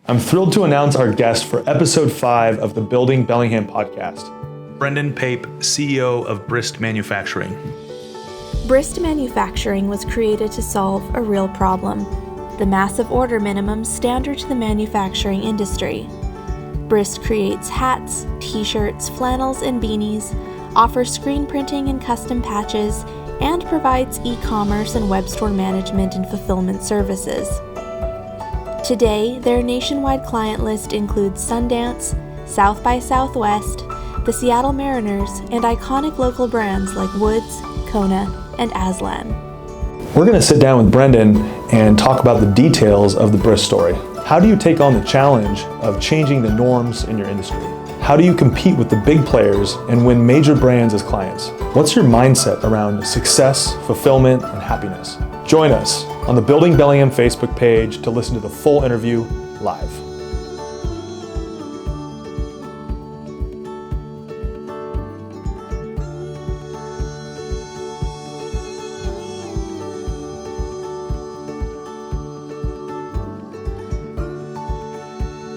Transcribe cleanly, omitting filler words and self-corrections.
I'm thrilled to announce our guest for episode 5 of the Building Bellingham podcast, Brendan Pape, CEO of Brist Manufacturing. Brist Manufacturing was created to solve a real problem: the massive order minimums standard to the manufacturing industry. Brist creates hats, t-shirts, flannels, and beanies, offers screen printing and custom patches, and provides e-commerce and web store management and fulfillment services. Today, their nationwide client list includes Sundance, South by Southwest, the Seattle Mariners, and iconic local brands like Woods, Kona, and Aslan. We're going to sit down with Brendan and talk about the details of the Brist story. How do you take on the challenge of changing the norms in your industry? How do you compete with the big players and win major brands as clients? What's your mindset around success, fulfillment, and happiness? Join us on the Building Bellingham Facebook page to listen to the full interview live.